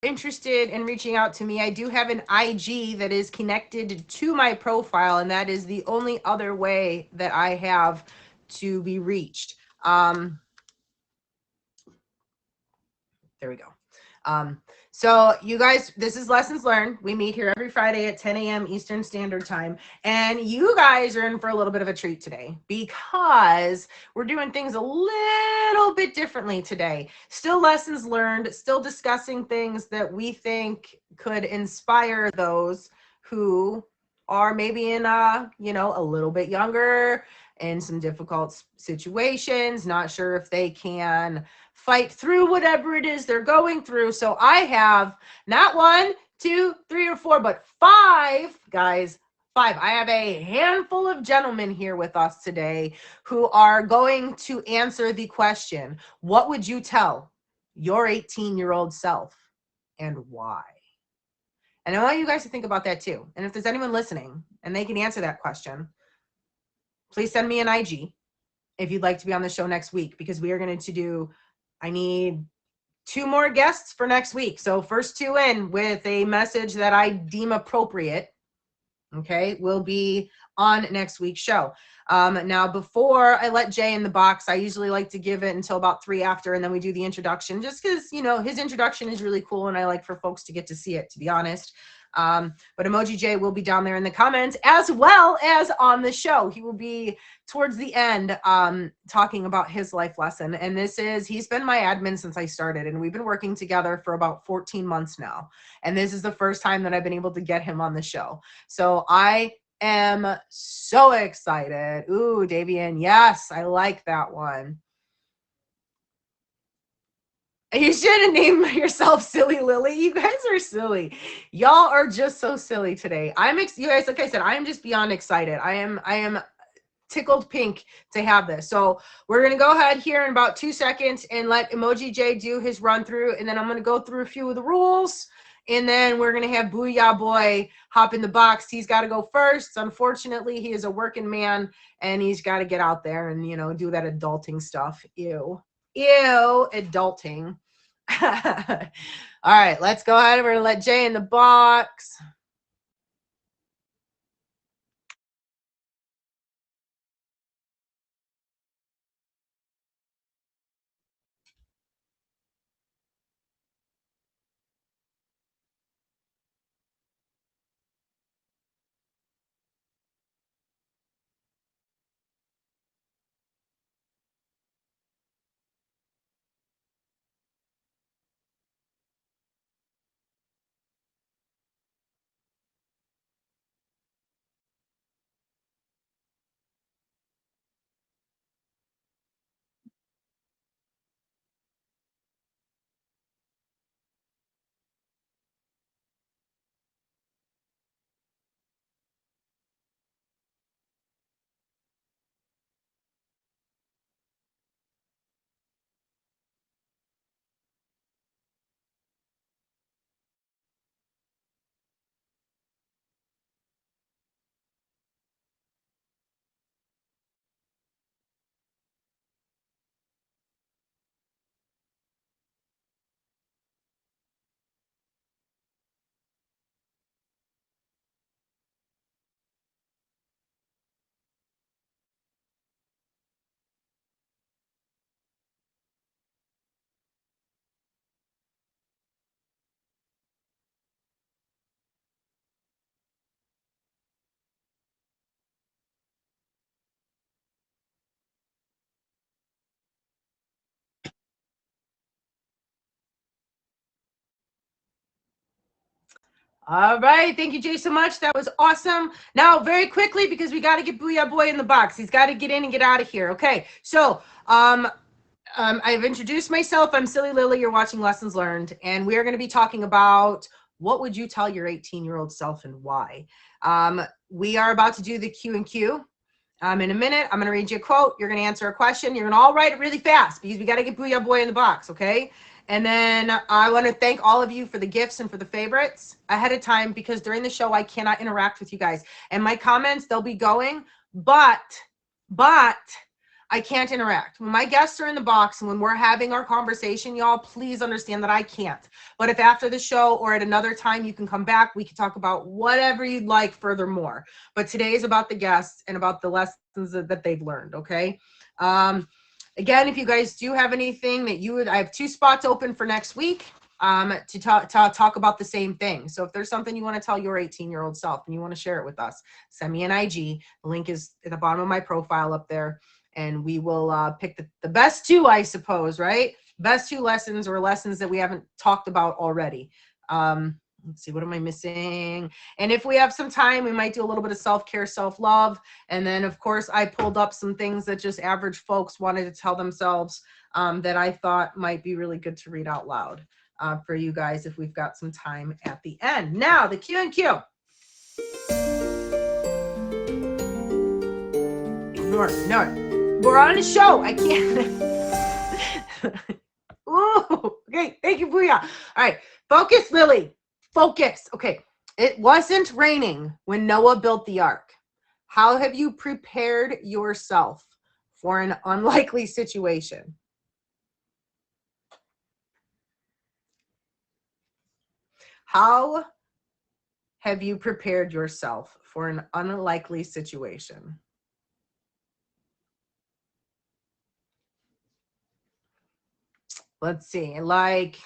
interested in reaching out to me, I do have an IG that is connected to my profile, and that is the only other way that I have to be reached. There we go. So you guys, this is Lessons Learned. We meet here every Friday at 10 a.m. Eastern Standard Time. And you guys are in for a little bit of a treat today because we're doing things a little bit differently today. Still lessons learned, still discussing things that we think could inspire those who are maybe in a little bit younger, in some difficult situations, not sure if they can fight through whatever it is they're going through. So I have not 1, 2, 3, or 4, but 5 guys. 5. I have a handful of gentlemen here with us today who are going to answer the question, what would you tell your 18-year-old self and why? And I want you guys to think about that too. And if there's anyone listening and they can answer that question, please send me an IG if you'd like to be on the show next week, because we are going to do, I need 2 more guests for next week. So first 2 in with a message that I deem appropriate, okay, will be on next week's show. Now, before I let Jay in the box, I usually like to give it until about 3 after, and then we do the introduction, just because, his introduction is really cool, and I like for folks to get to see it, to be honest. But Emoji Jay will be down there in the comments as well as on the show. He will be towards the end talking about his life lesson. And he's been my admin since I started, and we've been working together for about 14 months now. And this is the first time that I've been able to get him on the show. So I am so excited. Ooh, Davian, yes, I like that one. You shouldn't name yourself Silly Lily. You guys are silly. Y'all are just so silly today. You guys, like I said, I am just beyond excited. I am tickled pink to have this. So we're going to go ahead here in about 2 seconds and let Emoji J do his run through. And then I'm going to go through a few of the rules. And then we're going to have Booyah Boy hop in the box. He's got to go first. Unfortunately, he is a working man and he's got to get out there and, do that adulting stuff. Ew, adulting. All right, let's go ahead. We're going to let Jay in the box. All right. Thank you, Jay, so much. That was awesome. Now, very quickly, because we got to get Booyah Boy in the box. He's got to get in and get out of here. Okay. So, I've introduced myself. I'm Silly Lily. You're watching Lessons Learned. And we are going to be talking about what would you tell your 18-year-old self and why. We are about to do the Q&Q. In a minute, I'm going to read you a quote. You're going to answer a question. You're going to all write it really fast because we got to get Booyah Boy in the box, okay? And then I want to thank all of you for the gifts and for the favorites ahead of time, because during the show, I cannot interact with you guys. And my comments, they'll be going, but I can't interact. When my guests are in the box and when we're having our conversation, y'all, please understand that I can't. But if after the show or at another time you can come back, we can talk about whatever you'd like furthermore. But today is about the guests and about the lessons that they've learned, okay? Again, if you guys do have anything that you would, I have 2 spots open for next week to talk about the same thing. So if there's something you want to tell your 18-year-old self and you want to share it with us, send me an IG. The link is at the bottom of my profile up there. And we will pick the best 2, I suppose, right? Best 2 lessons or lessons that we haven't talked about already. Let's see, what am I missing? And if we have some time, we might do a little bit of self-care, self-love. And then, of course, I pulled up some things that just average folks wanted to tell themselves that I thought might be really good to read out loud for you guys if we've got some time at the end. Now, the Q&Q. No. We're on a show. I can't. Ooh, okay. Thank you, Booyah. All right. Focus, Lily. Focus. Okay. It wasn't raining when Noah built the ark. How have you prepared yourself for an unlikely situation? How have you prepared yourself for an unlikely situation? Let's see. Like,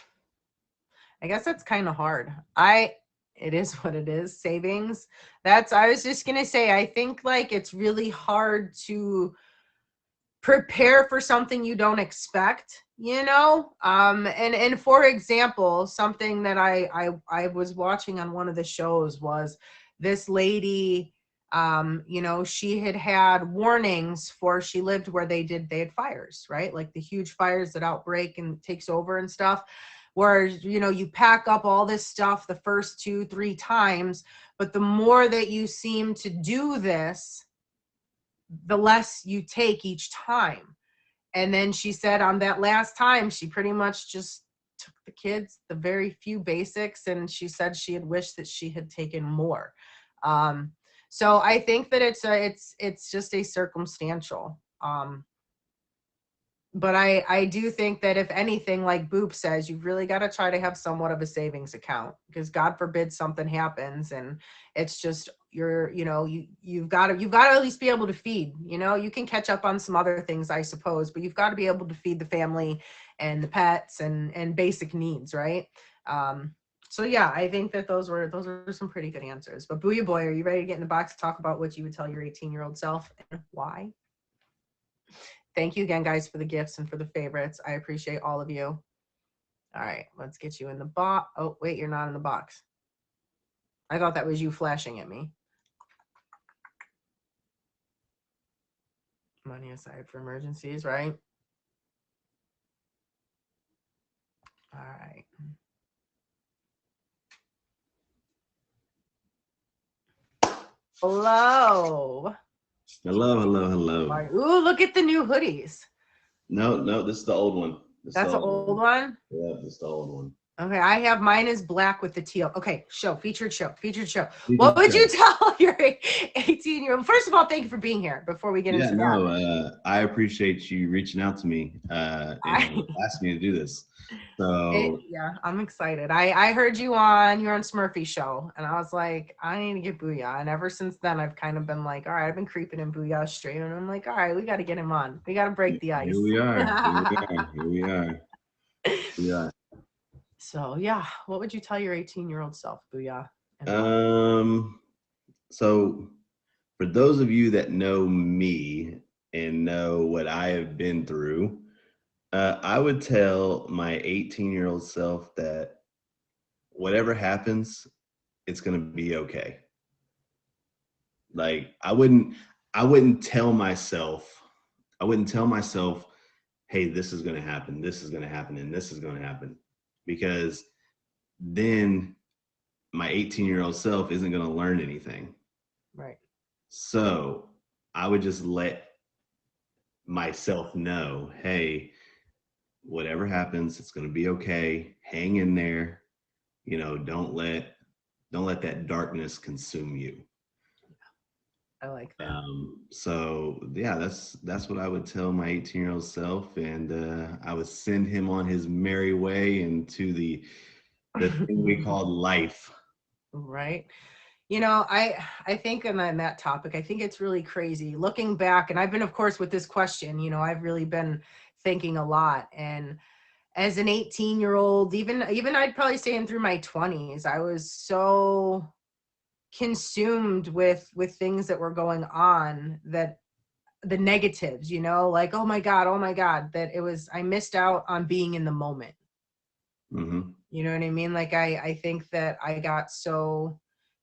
I guess that's kind of hard. It is what it is. Savings. I was just going to say, I think like it's really hard to prepare for something you don't expect, and for example, something that I was watching on one of the shows was this lady, she had warnings for, she lived where they had fires, right? Like the huge fires that outbreak and takes over and stuff, where, you pack up all this stuff the first 2-3 times, but the more that you seem to do this, the less you take each time. And then she said on that last time, she pretty much just took the kids, the very few basics, and she said she had wished that she had taken more. So I think that it's just a circumstantial. But I do think that if anything, like Boop says, you've really got to try to have somewhat of a savings account, because God forbid something happens and it's just you've got to at least be able to feed. You can catch up on some other things, I suppose, but you've got to be able to feed the family and the pets and basic needs, right? So yeah, I think that those were some pretty good answers. But Booyah Boy, are you ready to get in the box to talk about what you would tell your 18-year-old self and why? Thank you again, guys, for the gifts and for the favorites. I appreciate all of you. All right, let's get you in the box. Oh, wait, you're not in the box. I thought that was you flashing at me. Money aside for emergencies, right? All right. Hello. Hello. Ooh, look at the new hoodies. No, this is the old one. That's the old one? Yeah, this is the old one. Okay, I have mine is black with the teal. Okay, featured show. What would you tell your 18-year-old? First of all, thank you for being here before we get into that. I appreciate you reaching out to me and asking me to do this. So yeah, I'm excited. I heard you on Smurfy's show, and I was like, I need to get Booyah. And ever since then, I've kind of been like, all right, I've been creeping in Booyah stream, and I'm like, all right, we got to get him on. We got to break the ice. Here we are. So yeah, what would you tell your 18-year-old self, Booyah? So for those of you that know me and know what I have been through, I would tell my 18-year-old self that whatever happens, it's going to be okay. Like I wouldn't tell myself, hey, this is going to happen, and this is going to happen, because then my 18-year-old self isn't going to learn anything. Right. So I would just let myself know, hey, whatever happens, it's going to be okay. Hang in there. Don't let that darkness consume you. I like that. So yeah, that's what I would tell my 18-year-old self, and I would send him on his merry way into the thing we called life. Right. You know, I think on that topic, I think it's really crazy looking back. And I've been, of course, with this question, you know, I've really been thinking a lot. And as an 18-year-old, even I'd probably say in through my 20s, I was so consumed with things that were going on, that the negatives, you know, like, oh my God, that it was, I missed out on being in the moment. Hmm. You know what I mean? Like I think that I got so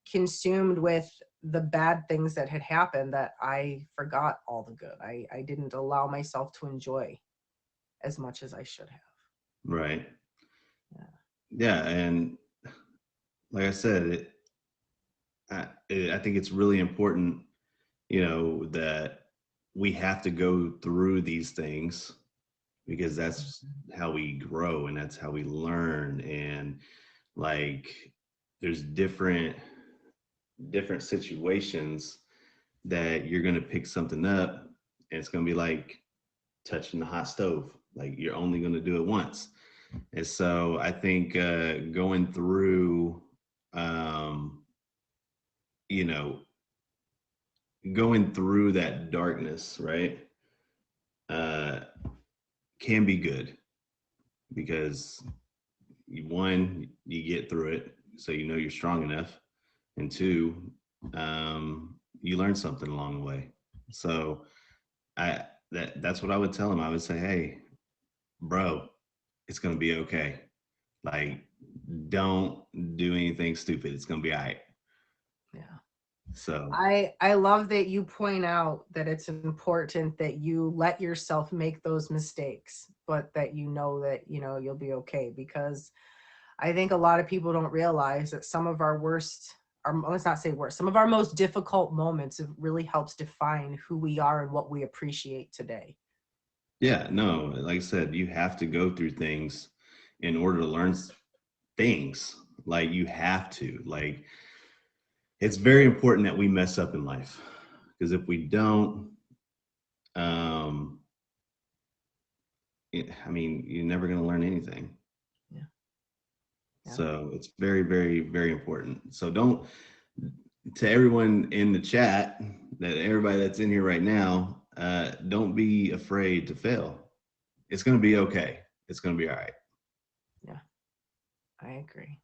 consumed with the bad things that had happened that I forgot all the good. I didn't allow myself to enjoy as much as I should have. Right. Yeah. Yeah, and like I said, I think it's really important, that we have to go through these things because that's how we grow and that's how we learn. And like, there's different situations that you're going to pick something up and it's going to be like touching the hot stove. Like, you're only going to do it once. And so I think um, you know, going through that darkness, right, uh, can be good because one, you get through it, so you know you're strong enough, and two, you learn something along the way. So I that's what I would tell him. I would say, hey, bro, it's gonna be okay. Like, don't do anything stupid. It's gonna be all right. Yeah. So I love that you point out that it's important that you let yourself make those mistakes, but that you know that, you know, you'll be okay, because I think a lot of people don't realize that some of our worst, or let's not say worst, some of our most difficult moments, it really helps define who we are and what we appreciate today. yeah, no, like I said, you have to go through things in order to learn things. Like, you have to. Like, it's very important that we mess up in life because if we don't, um, I mean, you're never going to learn anything. Yeah. Yeah. So it's very, very, very important. So don't, to everyone in the chat, that everybody that's in here right now, don't be afraid to fail. It's going to be okay. It's going to be all right. Yeah. I agree.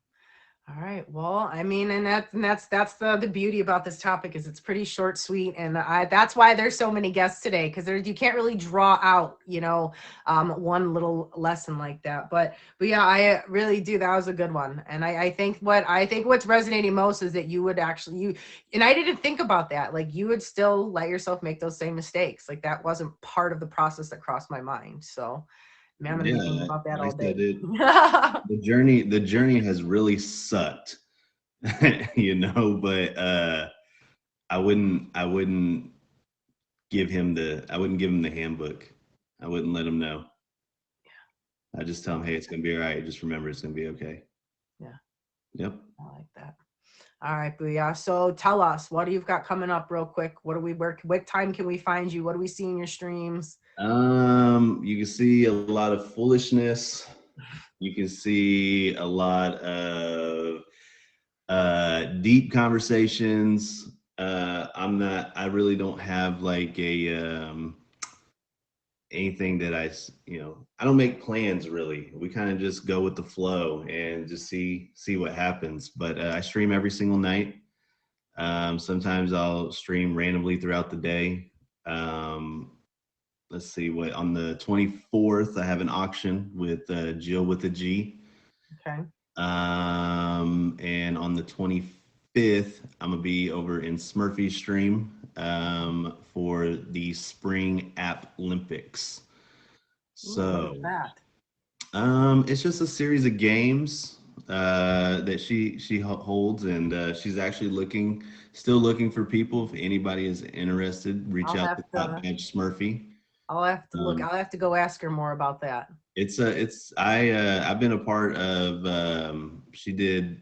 All right. Well, I mean, and that's the beauty about this topic is it's pretty short, sweet, and that's why there's so many guests today, because there you can't really draw out, you know, one little lesson like that. But yeah, I really do. That was a good one, and I think what's resonating most is that you would actually you, and I didn't think about that. Like, you would still let yourself make those same mistakes. Like, that wasn't part of the process that crossed my mind. So, man, I'm gonna be thinking Yeah, about that like all I said, day. the journey has really sucked, but I wouldn't give him the handbook. I wouldn't let him know. I just I tell him, hey, like it's gonna be all right. Just remember, it's gonna be okay. yeah, Yep. I like that. All right, Booyah. So tell us, what do you've got coming up real quick? What do we work? What time can we find you? What do we see in your streams? You can see a lot of foolishness. You can see a lot of deep conversations. I really don't have like anything that I don't make plans really. We kind of just go with the flow and just see what happens. But I stream every single night. Sometimes I'll stream randomly throughout the day. Um, let's see what on the 24th I have an auction with Jill with a G. Okay. And on the 25th, I'm gonna be over in Smurfy Stream for the Spring App Olympics. Ooh, what is So that? it's just a series of games that she holds, and she's actually still looking for people. If anybody is interested, reach I'll out have to Top to. Badge Smurfy. I'll have to look. Um, I'll have to go ask her more about that. I've been a part of she did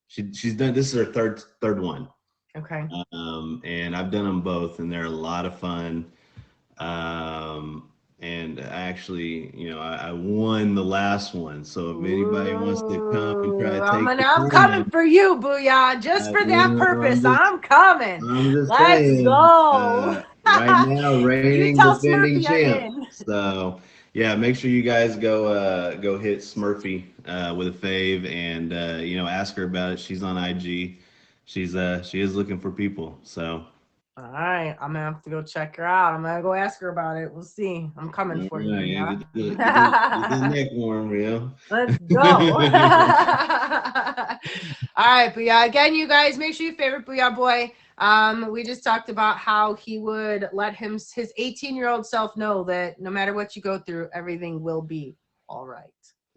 she's done this is her third one. Okay. And I've done them both, and they're a lot of fun. Um, and actually, I won the last one. So if anybody wants to come and try Ooh, to take the I'm coming crown, for you, Booyah. Just for that I'm purpose, just I'm coming. I'm just Let's saying, go. right now, You reigning tell defending Smurfy I'm champ. in. So yeah, make sure you guys go hit Smurfy with a fave, and ask her about it. She's on IG. She is looking for people. So All right, I'm gonna have to go check her out. I'm gonna go ask her about it. We'll see. I'm coming all for you, right, yeah, get the Booyah. neck warm, Let's go. All right, Booyah. Again, you guys, make sure you favorite Booyah Boy. We just talked about how he would let his 18-year-old self know that no matter what you go through, everything will be all right.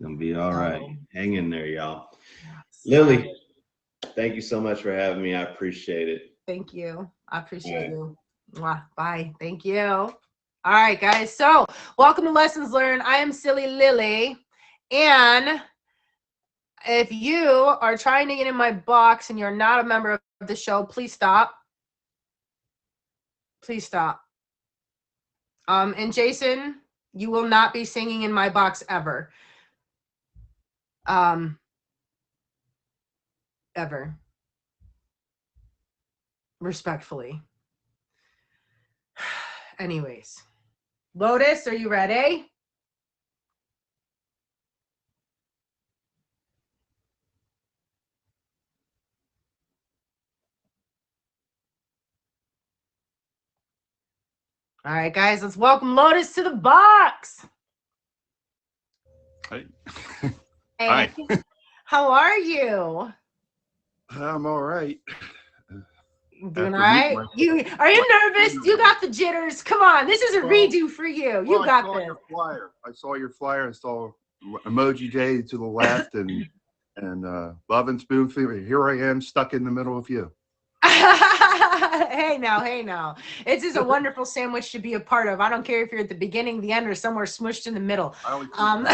Gonna be all right. So, Hang in there, y'all. yes. All right. Lily, thank you so much for having me. I appreciate it. Thank you. I All appreciate right. you. Mwah. Bye. Thank you. All right, guys. So, welcome to Lessons Learned. I am Silly Lily. And if you are trying to get in my box and you're not a member of the show, please stop. Please stop. And Jason, you will not be singing in my box ever. Um, ever. Respectfully. Anyways. Lotus, are you ready? All right, guys, let's welcome Lotus to the box. Hi. Hey, Hi. how are you? I'm all right. Doing all After meeting right? You are my you nervous? You trainer, got the jitters. Come on, this is a well, redo for you. well, You I got saw this. your flyer. I saw your flyer. I saw Emoji J to the left and Love and Spoonful. Here I am, stuck in the middle of you. Hey now, hey now. It's just a wonderful sandwich to be a part of. I don't care if you're at the beginning, the end, or somewhere smushed in the middle. I always keep Um,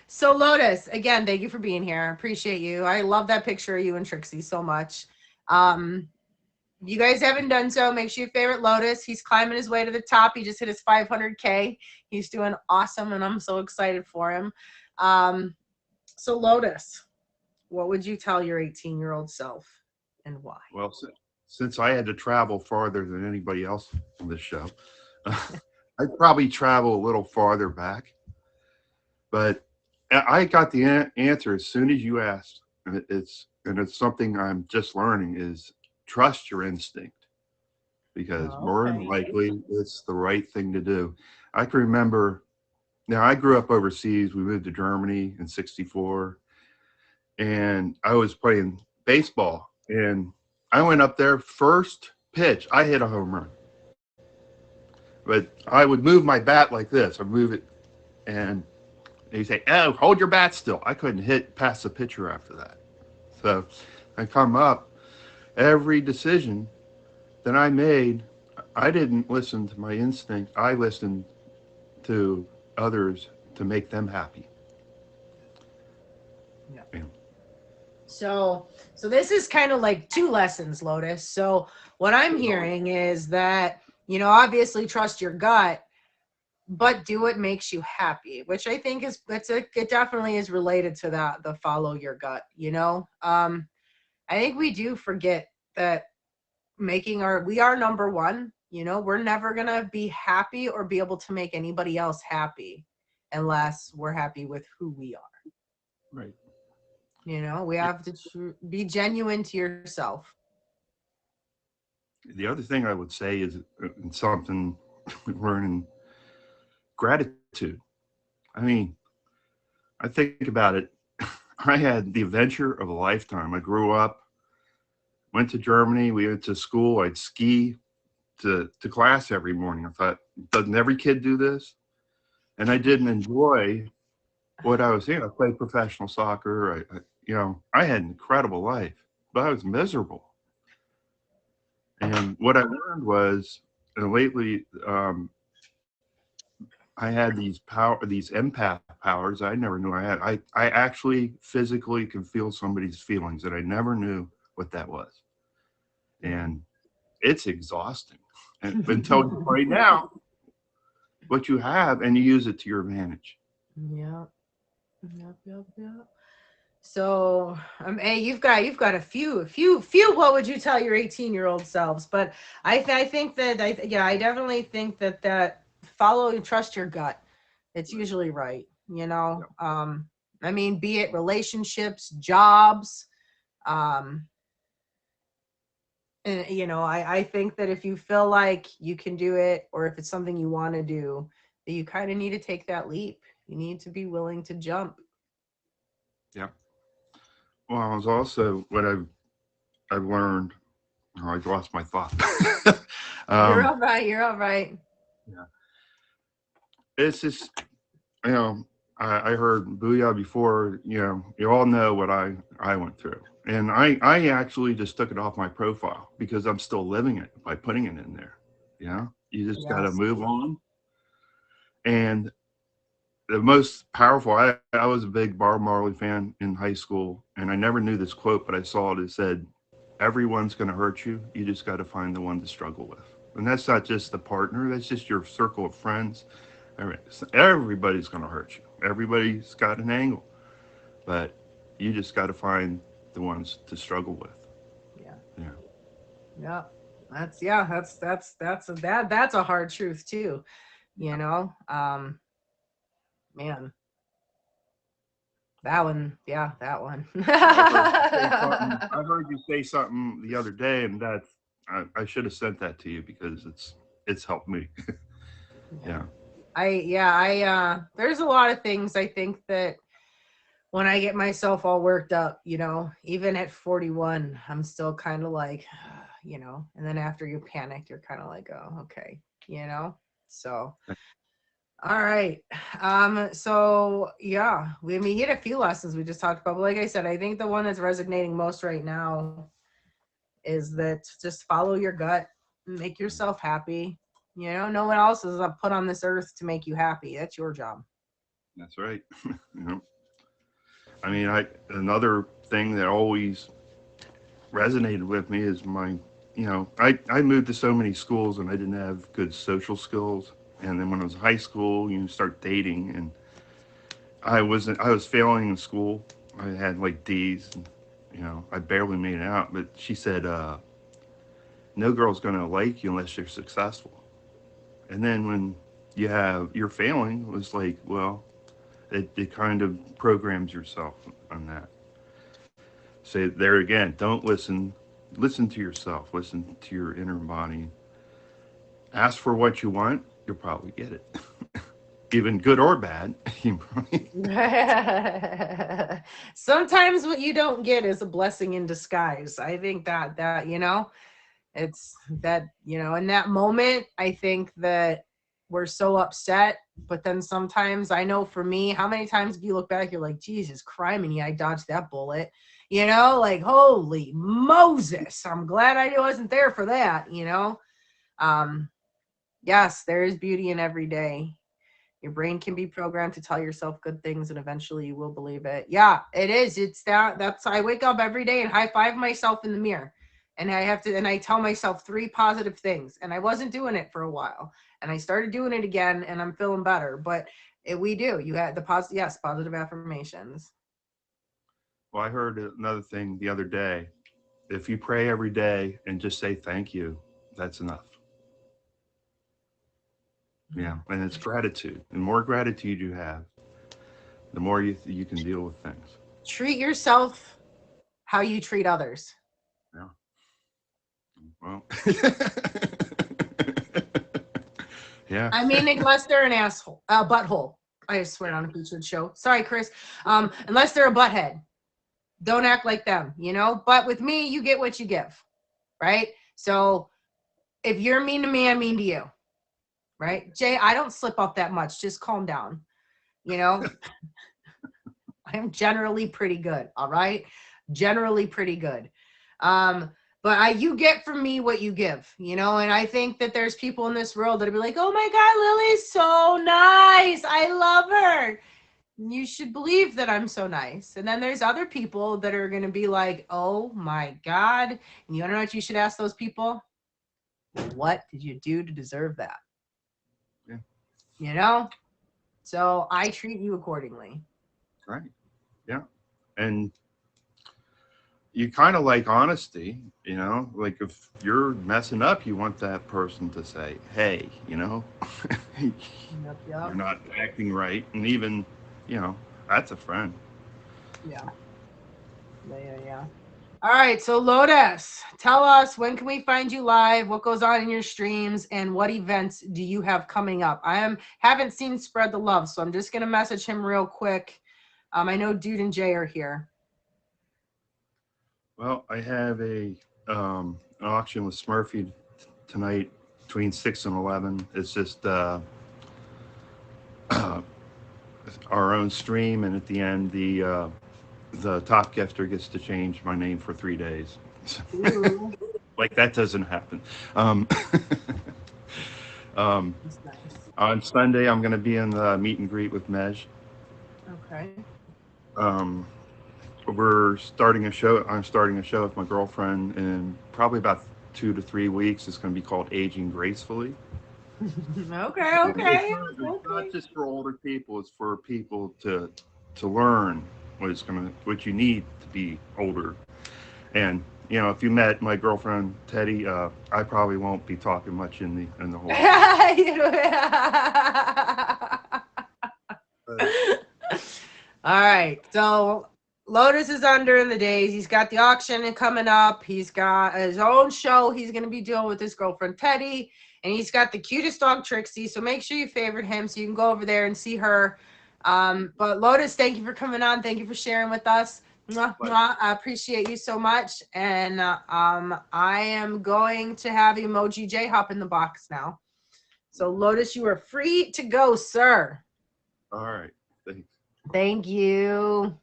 so Lotus, again, thank you for being here. Appreciate you. I love that picture of you and Trixie so much. Um, you guys haven't done so, make sure you favorite Lotus. He's climbing his way to the top. He just hit his 500K. He's doing awesome, and I'm so excited for him. So Lotus, what would you tell your 18-year-old self and why? well, since I had to travel farther than anybody else on this show, I'd probably travel a little farther back. But I got the answer as soon as you asked, and it's something I'm just learning is trust your instinct because Oh, more than okay. likely it's the right thing to do. I can remember. Now I grew up overseas. We moved to Germany in '64, and I was playing baseball, and I went up there first pitch. I hit a home run, but I would move my bat like this. I'd move it, and he'd say, "Oh, hold your bat still." I couldn't hit past the pitcher after that. So I come up. Every decision that I made, I didn't listen to my instinct. I listened to others to make them happy. Yeah. Yeah. So this is kind of like two lessons, Lotus. So what I'm hearing is that, obviously trust your gut, but do what makes you happy, which I think it definitely is related to that, the follow your gut. I think we do forget that we are number one. We're never gonna be happy or be able to make anybody else happy unless we're happy with who we are. Right. We have to be genuine to yourself. The other thing I would say is something learning gratitude. I mean, I think about it. I had the adventure of a lifetime. I grew up, went to Germany. We went to school. I'd ski to class every morning. I thought, doesn't every kid do this? And I didn't enjoy what I was doing. I played professional soccer. I had an incredible life, but I was miserable. And what I learned was, and lately, I had these empath powers I never knew I had. I actually physically can feel somebody's feelings that I never knew what that was. And it's exhausting. And until you find out what you have and you use it to your advantage. Yeah. Yep. So, hey, you've got a few. What would you tell your 18-year-old selves? But I think that I definitely think that follow and trust your gut. It's usually right. I mean, be it relationships, jobs, and I think that if you feel like you can do it, or if it's something you want to do, that you kind of need to take that leap. You need to be willing to jump. Yeah. Well, I was also what I've learned. Oh, I lost my thought. You're all right. You're all right. Yeah. It's just, I heard Booyah before. You all know what I went through, and I actually just took it off my profile because I'm still living it by putting it in there. You just got to Yes. move on. And the most powerful, I was a big Bob Marley fan in high school, and I never knew this quote, but I saw it. It said, everyone's going to hurt you. You just got to find the one to struggle with. And that's not just the partner, that's just your circle of friends. Everybody's going to hurt you. Everybody's got an angle, but you just got to find the ones to struggle with. Yeah. That's a hard truth too. Man, that one. Yeah, that one. I heard you say something the other day, and I should have sent that to you because it's helped me. Yeah. There's a lot of things I think that when I get myself all worked up, even at 41, I'm still kind of like, and then after you panic, you're kind of like, oh, okay, so. All right. So yeah, we hit a few lessons we just talked about, but like I said, I think the one that's resonating most right now is that just follow your gut, make yourself happy. No one else is put on this earth to make you happy. That's your job. That's right. I mean, another thing that always resonated with me is I moved to so many schools and I didn't have good social skills. And then when I was in high school, you start dating, and I was failing in school. I had like D's, and I barely made it out. But she said, "No girl's gonna like you unless you're successful." And then when you're failing, it was like, well, it kind of programs yourself on that. Say there again, don't listen to yourself, listen to your inner body. Ask for what you want, you'll probably get it. Even good or bad. Sometimes what you don't get is a blessing in disguise. I think that it's that, in that moment, I think that we're so upset, but then sometimes I know for me, how many times if you look back, you're like, Jesus criminy, I dodged that bullet, like, holy Moses, I'm glad I wasn't there for that, yes, there is beauty in every day. Your brain can be programmed to tell yourself good things, and eventually you will believe it. Yeah, it is. It's that's I wake up every day and high five myself in the mirror. And I tell myself 3 positive things. And I wasn't doing it for a while. And I started doing it again, and I'm feeling better. But we do. You had the positive affirmations. Well, I heard another thing the other day. If you pray every day and just say thank you, that's enough. Yeah, and it's gratitude. The more gratitude you have, the more you can deal with things. Treat yourself how you treat others. Yeah. Well, yeah. I mean, unless they're an asshole, butthole. I swear on a featured show. Sorry, Chris. Unless they're a butthead, don't act like them. But with me, you get what you give, right? So if you're mean to me, I'm mean to you. Right? Jay, I don't slip up that much. Just calm down. I'm generally pretty good. All right. Generally pretty good. But you get from me what you give, and I think that there's people in this world that'll be like, oh my God, Lily's so nice. I love her. You should believe that I'm so nice. And then there's other people that are going to be like, oh my God. And you want to know what you should ask those people? What did you do to deserve that? Yeah. You know? So I treat you accordingly. Right. Yeah. And you kind of like honesty, you know, like if you're messing up, you want that person to say, hey, you know, Yep, you're yep. not acting right. And even, you know, that's a friend. Yeah. Yeah. All right. So Lotus, tell us, when can we find you live? What goes on in your streams, and what events do you have coming up? Haven't seen Spread the Love, so I'm just gonna message him real quick. I know Dude and Jay are here. Well, I have an auction with Smurfy tonight between 6 and 11. It's just our own stream, and at the end, the top gifter gets to change my name for 3 days. Ooh, Like that doesn't happen. Um, that's nice. on Sunday, I'm going to be in the meet and greet with Mej. Okay. Um, we're starting a show. I'm starting a show with my girlfriend in probably about 2 to 3 weeks. It's going to be called Aging Gracefully. Okay. It's not just for older people. It's for people to learn what you need to be older. And you know, if you met my girlfriend Teddy, I probably won't be talking much in the whole. All right. So Lotus is under in the days. He's got the auction coming up. He's got his own show he's going to be doing with his girlfriend Teddy. And he's got the cutest dog, Trixie. So make sure you favorite him so you can go over there and see her. But Lotus, thank you for coming on. Thank you for sharing with us. Mwah, mwah. I appreciate you so much. And I am going to have Emoji J hop in the box now. So Lotus, you are free to go, sir. All right. Thanks. Thank you.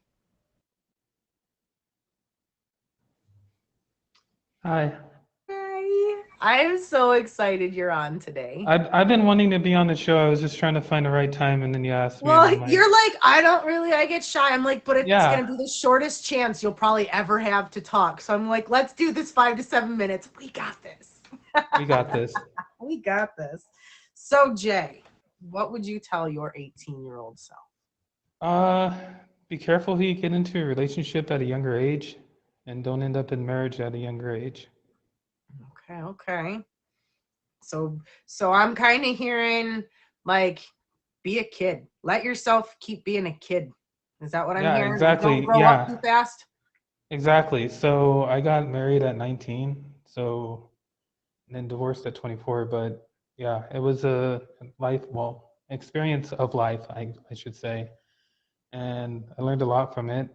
Hi. Hi. I'm so excited you're on today. I've been wanting to be on the show. I was just trying to find the right time, and then you asked me. Well, and I'm like, you're like, I get shy. I'm like, but it's Yeah. going to be the shortest chance you'll probably ever have to talk. So I'm like, let's do this 5 to 7 minutes. We got this. we got this. We got this. So, Jay, what would you tell your 18-year-old self? Be careful who you get into a relationship at a younger age, and don't end up in marriage at a younger age. Okay. So I'm kind of hearing like, be a kid. Let yourself keep being a kid. Is that what I'm hearing? Exactly. Don't grow up too fast. Exactly. So I got married at 19, and then divorced at 24. But yeah, it was a experience of life, I should say. And I learned a lot from it.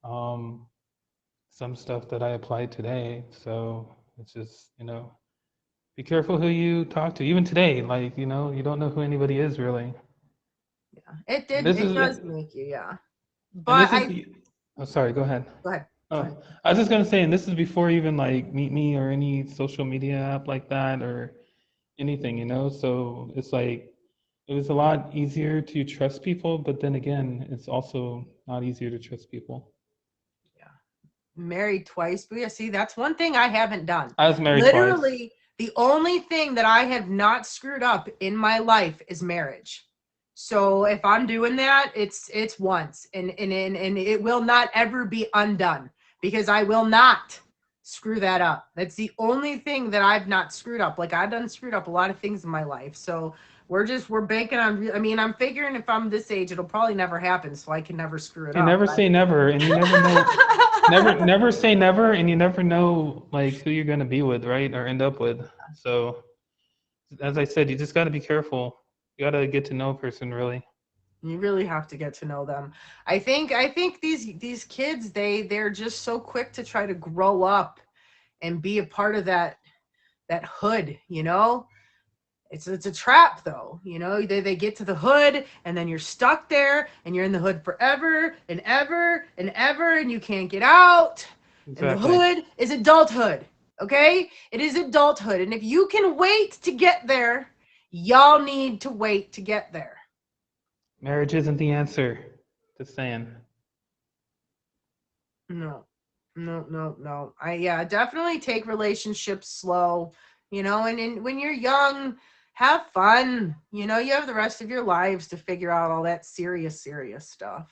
Some stuff that I apply today. So it's just, be careful who you talk to. Even today, you don't know who anybody is really. Yeah, it does make you, yeah. But sorry, go ahead. Go ahead. Oh, I was just gonna say, and this is before even Meet Me or any social media app like that or anything, So it's it was a lot easier to trust people, but then again, it's also not easier to trust people. Married twice, but yeah, see, that's one thing I haven't done. I was married Literally, twice. the only thing that I have not screwed up in my life is marriage. So if I'm doing that, it's once, and it will not ever be undone because I will not screw that up. That's the only thing that I've not screwed up. Like, I've done screwed up a lot of things in my life. So we're banking on, I'm figuring if I'm this age, it'll probably never happen. So I can never screw it up. You never say never, and you never know. never say never, and you never know who you're gonna be with, right, or end up with. So, as I said, you just got to be careful. You got to get to know a person, really. You really have to get to know them. I think these kids, they're just so quick to try to grow up and be a part of that hood, It's a trap though, they get to the hood and then you're stuck there and you're in the hood forever and ever and ever and you can't get out. Exactly. And the hood is adulthood. Okay? It is adulthood. And if you can wait to get there, y'all need to wait to get there. Marriage isn't the answer. Just saying. No. Definitely take relationships slow, and when you're young, have fun. You have the rest of your lives to figure out all that serious stuff.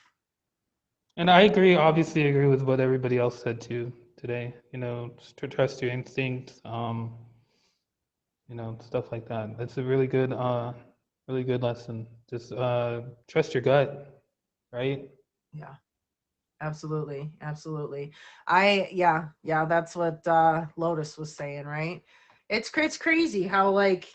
And I obviously agree with what everybody else said too today. Just to trust your instincts, stuff like that. That's a really good lesson. Just trust your gut, right? Yeah. Absolutely. That's what Lotus was saying, right? It's crazy how like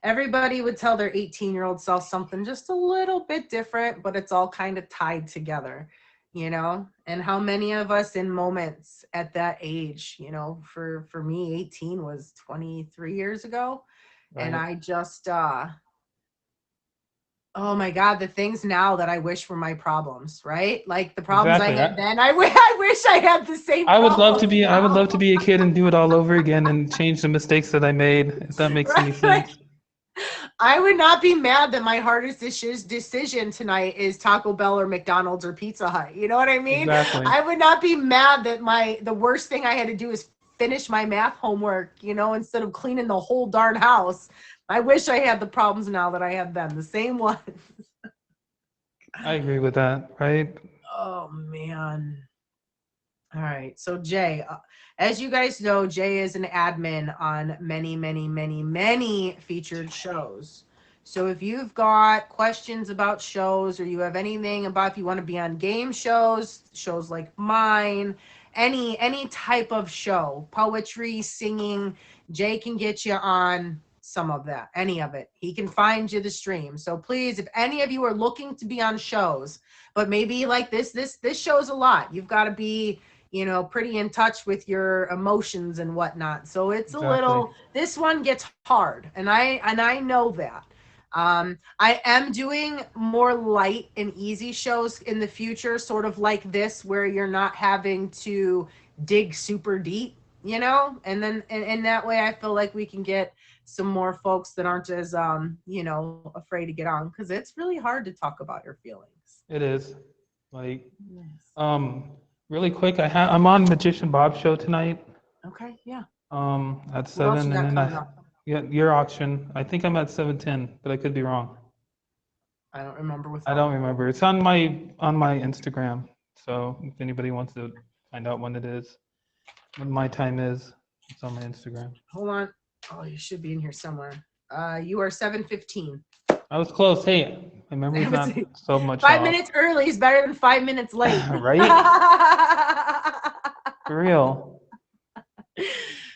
everybody would tell their 18-year-old self something just a little bit different, but it's all kind of tied together, and how many of us in moments at that age, for me, 18 was 23 years ago. Right. And I just oh my God, the things now that I wish were my problems, right? Like the problems Exactly. I had then, I wish I had the same I would love to problems be I would now. love to be a kid and do it all over again and change the mistakes that I made, if that makes any Right. sense. I would not be mad that my hardest decision tonight is Taco Bell or McDonald's or Pizza Hut. You know what I mean? Exactly. I would not be mad that the worst thing I had to do is finish my math homework, instead of cleaning the whole darn house. I wish I had the problems now that I had then, the same ones. I agree with that, right? Oh man. All right. So Jay, as you guys know, Jay is an admin on many featured shows. So if you've got questions about shows, or you have anything about if you want to be on game shows like mine, any type of show, poetry, singing, Jay can get you on some of that, any of it. He can find you the stream. So please, if any of you are looking to be on shows, but maybe like this show's a lot. You've got to be pretty in touch with your emotions and whatnot. So it's Exactly. a little, this one gets hard. And I know that. I am doing more light and easy shows in the future, sort of like this, where you're not having to dig super deep, and then, and that way I feel like we can get some more folks that aren't as, afraid to get on, because it's really hard to talk about your feelings. It is. Like, Yes. really quick, I'm on Magician Bob's show tonight. Okay, yeah. At What else 7, you got and then coming up? your auction. I think I'm at 7:10, but I could be wrong. I don't remember with I don't remember. It's on my Instagram. So if anybody wants to find out when it is, when my time is, it's on my Instagram. Hold on. Oh, you should be in here somewhere. You are 7:15. I was close. Hey, my memory's not so much 5 off. minutes early is better than 5 minutes late. Right? For real.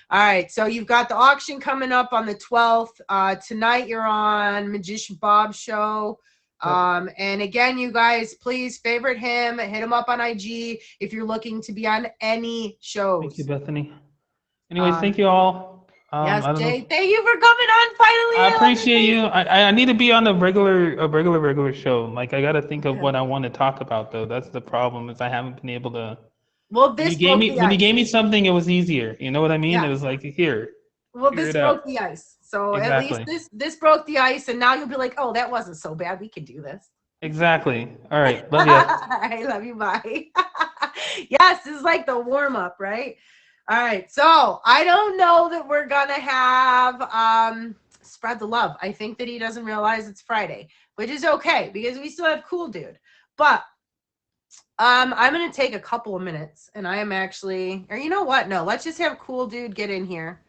All right, so you've got the auction coming up on the 12th. Tonight you're on Magician Bob's show. And again, you guys, please favorite him, hit him up on IG if you're looking to be on any shows. Thank you, Bethany. Anyways, thank you all. Yes, I don't Jay, know. thank you for coming on finally. I appreciate you. I need to be on a regular show. Like, I got to think of what I want to talk about, though. That's the problem, is I haven't been able to. Well, this when you gave me something, it was easier. You know what I mean? Yeah. It was like, here. Well, this broke the ice. So Exactly. at least this broke the ice, and now you'll be like, oh, that wasn't so bad. We could do this. Exactly. All right. Love you. I love you. Bye. Yes, this is like the warm up, right? All right. So I don't know that we're gonna have spread the love. I think that he doesn't realize it's Friday, which is okay because we still have Cool Dude. But I'm gonna take a couple of minutes, and I am actually, or you know what? No, let's just have Cool Dude get in here.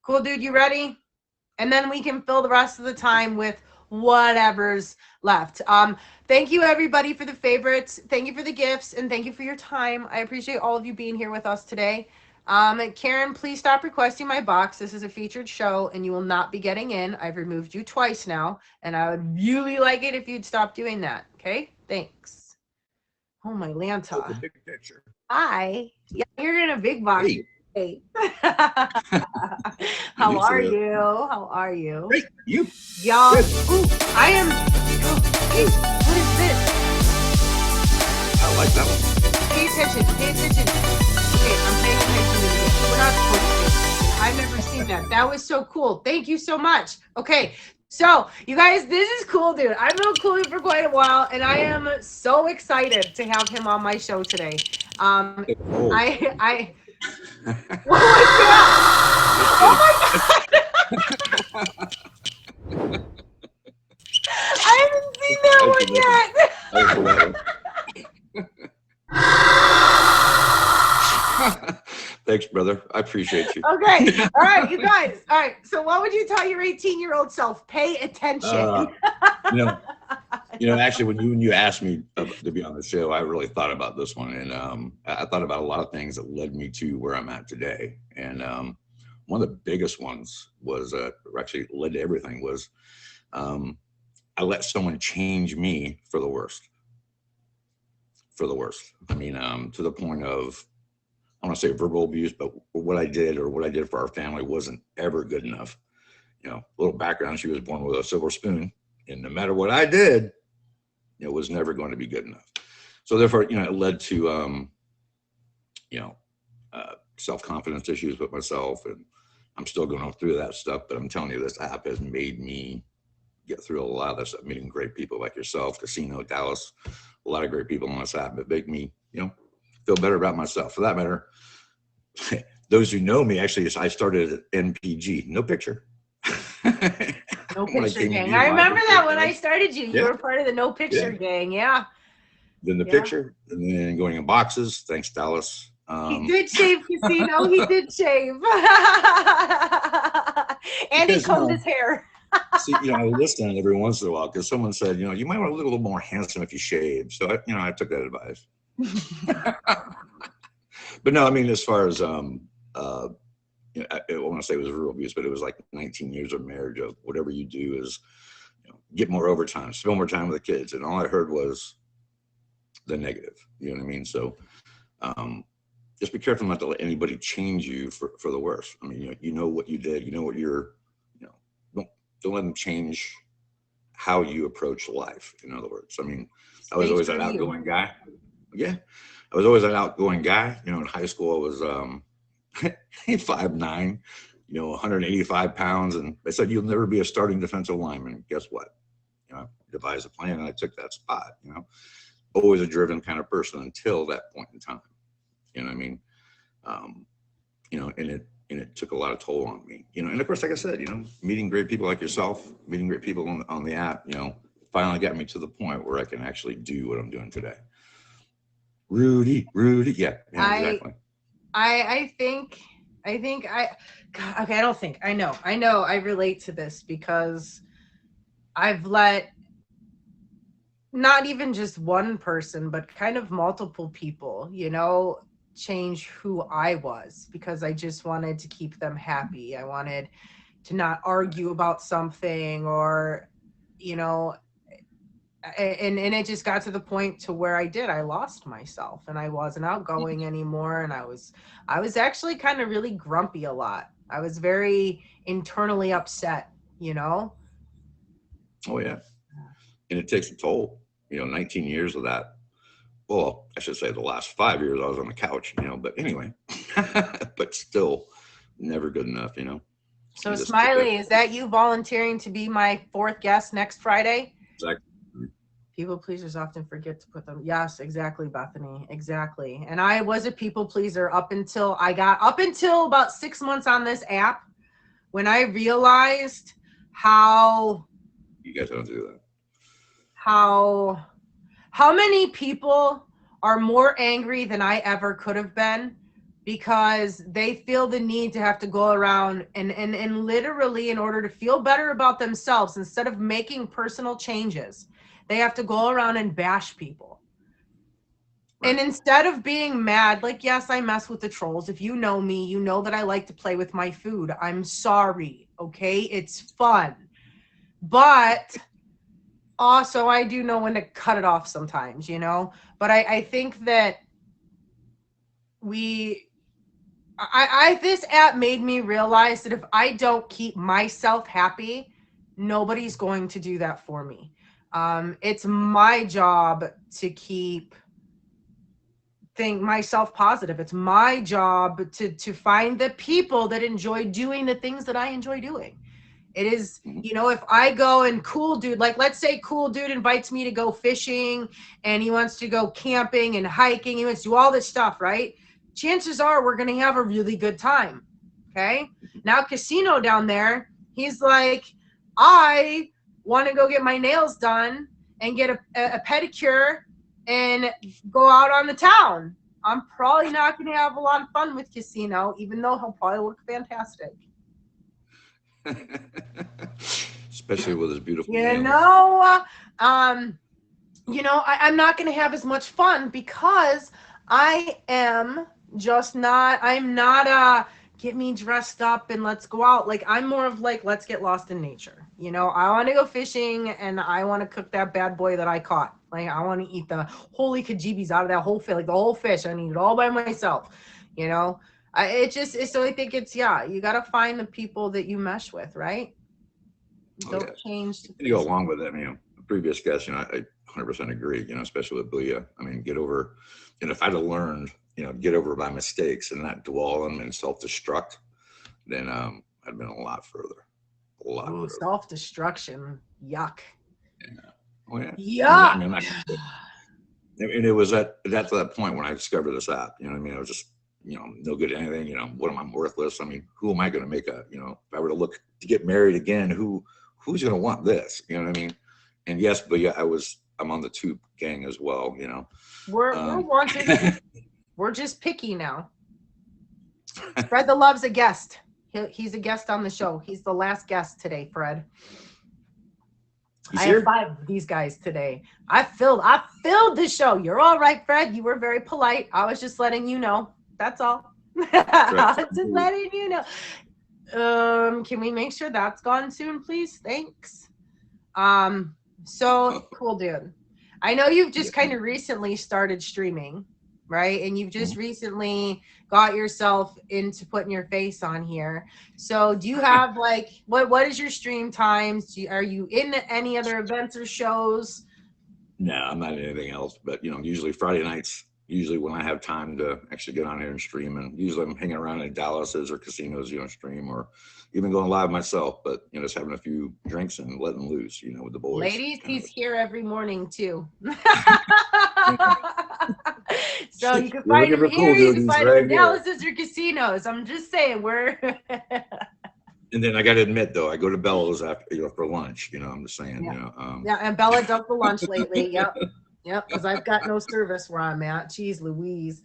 Cool Dude, you ready? And then we can fill the rest of the time with whatever's left. Thank you everybody for the favorites. Thank you for the gifts, and thank you for your time. I appreciate all of you being here with us today. Karen, please stop requesting my box. This is a featured show and you will not be getting in. I've removed you twice now, and I would really like it if you'd stop doing that. Okay, thanks. Oh my Lanta. The big picture. Hi. Yeah, you're in a big box. Hey. How You are too. you? How are you? Great. You. Y'all, Good. ooh, I am. Hey, what is this? I like that one. Pay attention. Pay attention. Okay, I'm paying attention to this. We're not supposed to pay attention. I've never seen that. That was so cool. Thank you so much. Okay, So, you guys, this is cool, dude. I've known Cooley for quite a while, and I am so excited to have him on my show today. Oh. What was that? Oh my God! I haven't seen that one yet. Thanks, brother. I appreciate you. Okay. All right, you guys. All right. So, what would you tell your 18-year-old self? Pay attention. You know, actually, when you asked me to be on the show, I really thought about this one, and I thought about a lot of things that led me to where I'm at today. And one of the biggest ones was, or actually led to everything, was I let someone change me for the worst. For the worst. I mean, to the point of, I want to say verbal abuse, but what I did for our family wasn't ever good enough. You know, little background, she was born with a silver spoon, and no matter what I did, it was never going to be good enough. So therefore, it led to, self-confidence issues with myself, and I'm still going through that stuff, but I'm telling you, this app has made me get through a lot of this, meeting great people like yourself, Casino, Dallas, a lot of great people on this app that make me, feel better about myself. For that matter, those who know me, actually, I started at NPG, no picture. No picture gang. I remember that when I started you. You were part of the no picture gang. Yeah. Then the picture, and then going in boxes. Thanks, Dallas. He did shave, Casino. He did shave. And he combed his hair. See, I listen every once in a while because someone said, you might want to look a little more handsome if you shave. So I took that advice. But no, I mean, as far as I want to say it was real abuse, but it was like 19 years of marriage of whatever you do is get more overtime, spend more time with the kids, and all I heard was the negative. You know what I mean? So just be careful not to let anybody change you for the worse. I mean, you know what you did, what you're, don't let them change how you approach life. In other words, I mean, I was always that outgoing guy. Yeah. I was always an outgoing guy. In high school, I was 5'9", 185 pounds. And they said, you'll never be a starting defensive lineman. Guess what? I devised a plan and I took that spot, always a driven kind of person until that point in time. You know what I mean? And it took a lot of toll on me, and of course, like I said, meeting great people like yourself, meeting great people on the app, finally got me to the point where I can actually do what I'm doing today. Rudy, yeah, exactly. I know I relate to this because I've let not even just one person, but kind of multiple people, change who I was because I just wanted to keep them happy. I wanted to not argue about something or, and it just got to the point to where I lost myself and I wasn't outgoing anymore. And I was actually kind of really grumpy a lot. I was very internally upset, Oh yeah. And it takes a toll, 19 years of that. Well, I should say the last 5 years I was on the couch, but anyway, but still never good enough, So Smiley, is that you volunteering to be my 4th guest next Friday? Exactly. People pleasers often forget to put them. Yes, exactly, Bethany. Exactly. And I was a people pleaser up until about 6 months on this app when I realized how you guys don't do that. How many people are more angry than I ever could have been because they feel the need to have to go around and literally, in order to feel better about themselves, instead of making personal changes, they have to go around and bash people. Right. And instead of being mad, like, yes, I mess with the trolls. If you know me, you know that I like to play with my food. I'm sorry. Okay. It's fun. But also, I do know when to cut it off sometimes, but I think that this app made me realize that if I don't keep myself happy, nobody's going to do that for me. It's my job to keep myself positive. It's my job to find the people that enjoy doing the things that I enjoy doing. It is, you know, if I go and Cool Dude, like let's say Cool Dude invites me to go fishing and he wants to go camping and hiking, he wants to do all this stuff, right? Chances are we're going to have a really good time. Okay. Now Casino down there, he's like, I want to go get my nails done and get a pedicure and go out on the town. I'm probably not going to have a lot of fun with Casino, even though he'll probably look fantastic. Especially with his beautiful You nails. know, I'm not going to have as much fun because I am just not, I'm not get me dressed up and let's go out. Like, I'm more of like, let's get lost in nature. You know, I want to go fishing and I want to cook that bad boy that I caught. Like, I want to eat the holy kajibis out of that whole fish, like the whole fish. I need it all by myself, you know. So I think it's, yeah, you got to find the people that you mesh with, right? Don't change. You go along with that, you know, the previous guest, you know, I 100% agree, you know, especially with Booyah. I mean, get over, you know, if I'd have learned, you know, get over my mistakes and not dwell on them and self-destruct, then I'd been a lot further. A lot further. Self-destruction. Yuck. Yeah. Oh, yeah. Yeah. I mean, and it was at that point when I discovered this app, you know what I mean? I was just, you know, no good at anything, you know, what am I worthless? I mean, who am I going to make you know, if I were to look to get married again, who's going to want this? You know what I mean? And yes, but yeah, I'm on the tube gang as well, you know. We're wanted. We're just picky now. Fred the Love's a guest. He's a guest on the show. He's the last guest today, Fred. I have 5 of these guys today. I filled the show. You're all right, Fred. You were very polite. I was just letting you know. That's all. I was just letting you know. Can we make sure that's gone soon, please? Thanks. So Cool Dude. I know you've just kind of recently started streaming, right? And you've just recently got yourself into putting your face on here. So do you have like, what is your stream times? Are you in any other events or shows? No, I'm not in anything else, but you know, usually Friday nights, usually when I have time to actually get on here and stream, and usually I'm hanging around in Dallas's or casinos, you know, stream, or even going live myself, but you know, just having a few drinks and letting loose, you know, with the boys. Ladies, he's here every morning too. So you can find him here, you can find him in Dallas's or casinos. I'm just saying, we're And then I got to admit, though, I go to Bella's after, you know, for lunch. You know, I'm just saying. Yeah. You know. Yeah, and Bella does the lunch lately. Yep, because I've got no service where I'm at. Jeez Louise.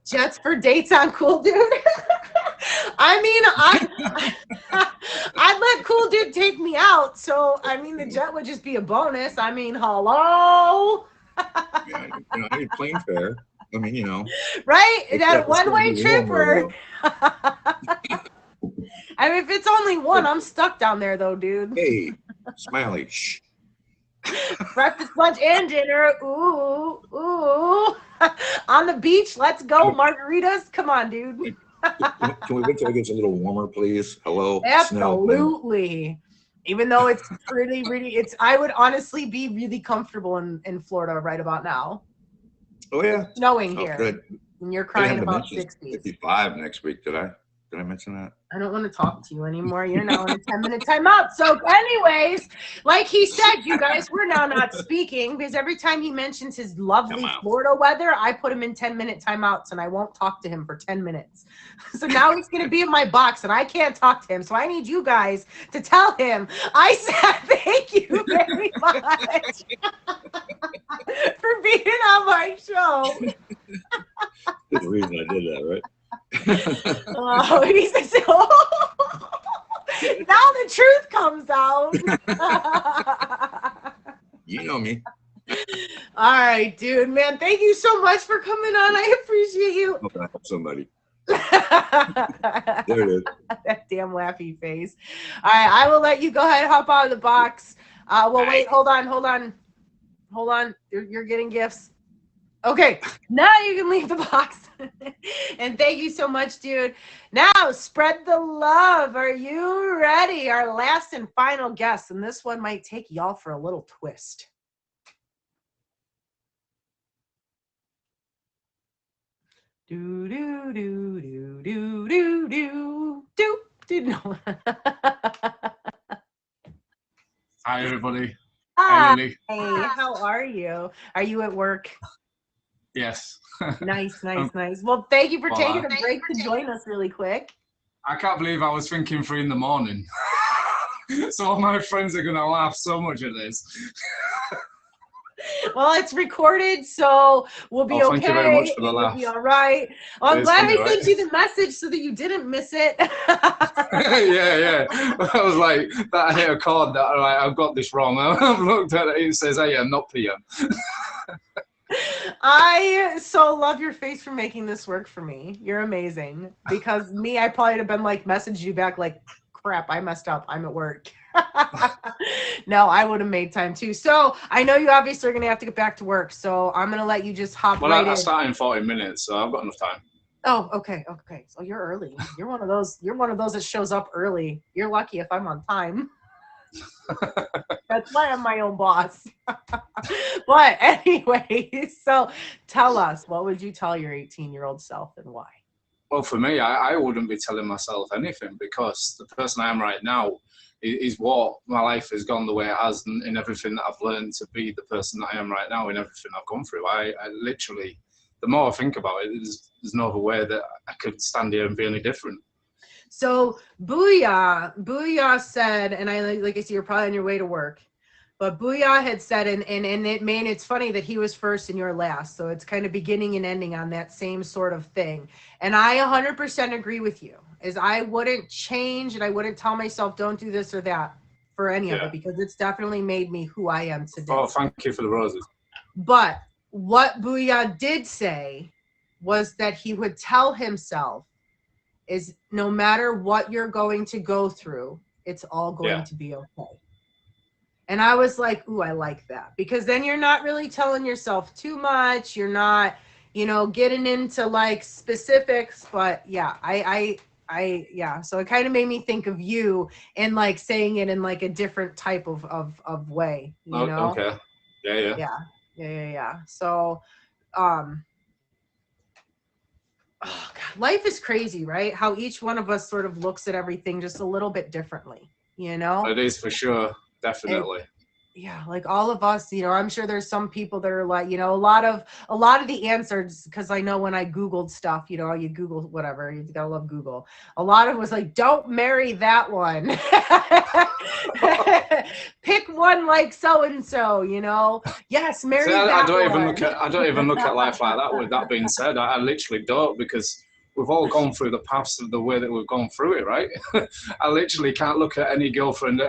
Jets for dates on Cool Dude. I mean, I'd let Cool Dude take me out. So, I mean, the jet would just be a bonus. I mean, hello. Yeah, you know, I need plane fare. I mean, you know. Right? That one-way trip. I mean, if it's only one, I'm stuck down there, though, dude. Hey, Smiley. Shh. Breakfast, lunch, and dinner. Ooh, ooh. On the beach, let's go. Margaritas. Come on, dude. Can we wait till it gets a little warmer, please? Hello. Absolutely. Even though it's pretty, really, I would honestly be really comfortable in Florida right about now. Oh yeah. Snowing here. Good. And you're crying about 60. 55 next week. Did I mention that? I don't want to talk to you anymore. You're now in a 10-minute timeout. So anyways, like he said, you guys, we're now not speaking because every time he mentions his lovely Florida weather, I put him in 10-minute timeouts and I won't talk to him for 10 minutes. So now he's going to be in my box and I can't talk to him. So I need you guys to tell him I said thank you very much for being on my show. There's a reason I did that, right? Oh, he says, oh, now the truth comes out. You know me. All right, dude, man. Thank you so much for coming on. I appreciate you. Hope I help somebody. There it is. That damn laughy face. All right, I will let you go ahead and hop out of the box. Well, wait, hold on. You're getting gifts. Okay, now you can leave the box. And thank you so much, dude. Now, spread the love. Are you ready? Our last and final guest, and this one might take y'all for a little twist. Do do do do do do do do do. No. Hi, everybody. Hi, Hi, Lily. how are you? Are you at work? Yes. Nice, nice. Well, thank you for Well, taking a break to join us really quick. I can't believe I was thinking 3 in the morning. So all my friends are going to laugh so much at this. Well, it's recorded, so we'll be okay. Thank you very much for the It'll laugh. be all right. Well, I'm It's glad funny, I sent you the message so that you didn't miss it. Yeah. I was like, that hit a chord that I've got this wrong. I've looked at it, it says AM, not PM. I so love your face for making this work for me. You're amazing. Because me, I probably have been like, messaged you back like, crap, I messed up. I'm at work. No, I would have made time too. So I know you obviously are going to have to get back to work. So I'm going to let you just hop Well, right I in. start in 40 minutes, so I've got enough time. Oh, okay. So you're early. You're one of those that shows up early. You're lucky if I'm on time. That's why I'm my own boss. But anyway, so tell us, what would you tell your 18-year-old self and why? Well, for me, I wouldn't be telling myself anything, because the person I am right now is what my life has gone the way it has, and in everything that I've learned to be the person that I am right now in everything I've gone through. I literally, the more I think about it, there's no other way that I could stand here and be any different. So Booyah said, and I like I see you're probably on your way to work, but Booyah had said, and it's funny that he was first and you're last, so it's kind of beginning and ending on that same sort of thing. And I 100% agree with you, is I wouldn't change and I wouldn't tell myself don't do this or that for any of it, because it's definitely made me who I am today. Oh, thank you for the roses. But what Booyah did say was that he would tell himself is no matter what you're going to go through, it's all going to be okay. And I was like, ooh, I like that, because then you're not really telling yourself too much. You're not, getting into like specifics, but yeah, so it kind of made me think of you and like saying it in like a different type of way, you know? Okay. Yeah. So, oh God, life is crazy, right? How each one of us sort of looks at everything just a little bit differently, It is for sure, definitely. Yeah, like all of us, I'm sure there's some people that are like, a lot of the answers, because I know when I Googled stuff, you Google whatever, you gotta love Google. A lot of it was like, don't marry that one. Pick one like so-and-so, Yes, marry that I don't one. even look at life like that. With that being said, I literally don't, because we've all gone through the paths of the way that we've gone through it, right? I literally can't look at any girlfriend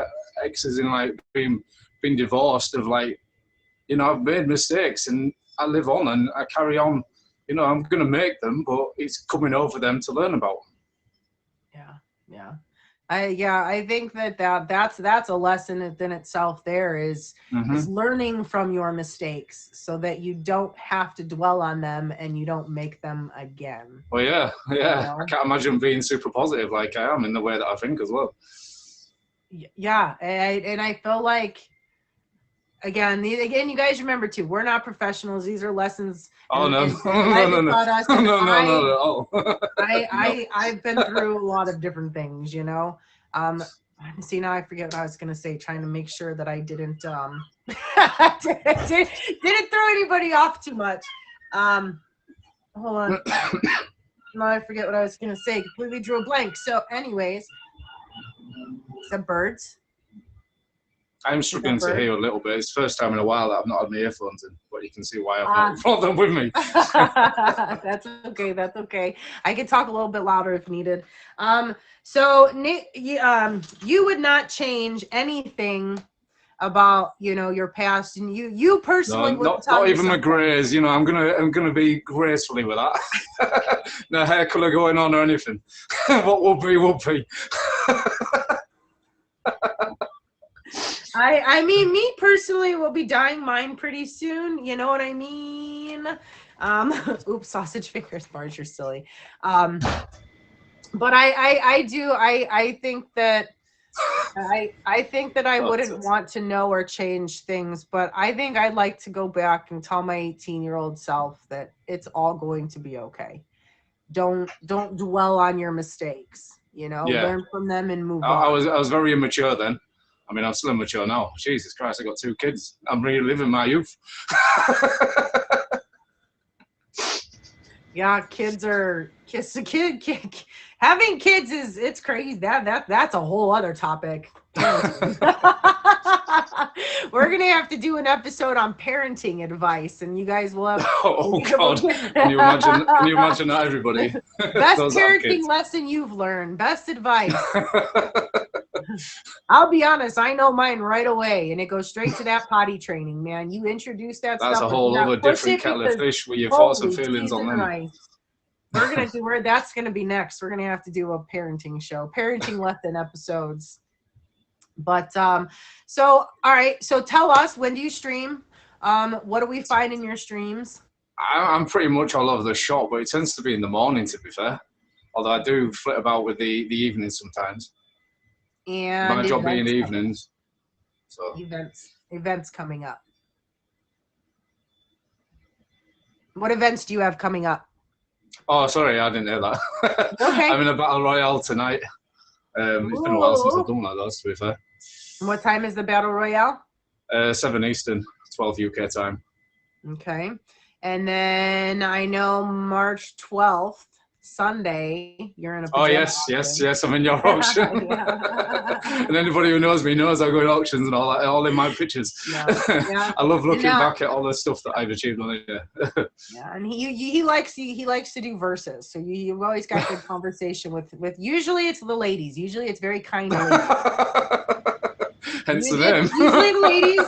exes in like being divorced of like, I've made mistakes and I live on and I carry on. I'm going to make them, but it's coming over them to learn about them. Yeah. I think that's a lesson within itself. There is learning from your mistakes so that you don't have to dwell on them and you don't make them again. Well, yeah. I can't imagine being super positive like I am in the way that I think as well. Yeah, and I feel like, again, you guys remember too, we're not professionals. These are lessons. Oh, no. No. I've been through a lot of different things, See, now I forget what I was going to say, trying to make sure that I didn't didn't throw anybody off too much. Hold on. Now I forget what I was going to say. Completely drew a blank. So anyways, some birds. I'm struggling to hear a little bit. It's the first time in a while that I've not had my earphones in, but you can see why I've not brought them with me. That's okay. I can talk a little bit louder if needed. So Nick, you would not change anything about your past, and you personally not even my grays. I'm gonna be gracefully with that. No hair color going on or anything. What will be. I mean, me personally will be dyeing mine pretty soon. You know what I mean? Oops, sausage fingers, Marge, you're silly. But I think that I wouldn't want to know or change things, but I think I'd like to go back and tell my 18-year-old self that it's all going to be okay. Don't dwell on your mistakes. Learn from them and move on. I was very immature then. I mean, I'm still immature now. Jesus Christ, I got 2 kids. I'm reliving my youth. Yeah, having kids it's crazy. That's a whole other topic. We're gonna have to do an episode on parenting advice, and you guys will have. Oh God! Can you imagine? Can you imagine that, everybody? Best Those that have parenting kids. lesson you've learned. Best advice. I'll be honest, I know mine right away, and it goes straight to that potty training, man. You introduce that That's stuff. a whole other push different it kettle of because fish with your thoughts and holy feelings on Jesus them. Christ. That's gonna be next. We're gonna have to do a parenting show, parenting lesson episodes. But so all right, so tell us, when do you stream? What do we find in your streams? I'm pretty much all over the shop, but it tends to be in the morning, to be fair. Although I do flit about with the evenings sometimes. And My job being evenings. So events coming up. What events do you have coming up? Oh, sorry, I didn't hear that. Okay. I'm in a battle royale tonight. It's been a while since I've done one of those, to be fair. What time is the battle royale? 7 Eastern, 12 UK time. Okay. And then I know March 12th, Sunday, you're in a Oh, pajama yes, I'm in your auction. And anybody who knows me knows I go in auctions and all that, all in my pictures. Yeah. I love looking back at all the stuff that I've achieved on it. Yeah, and he likes to do verses. So you've always got good conversation with usually it's the ladies. Usually it's very kind ladies. Hence the name. Usually the ladies,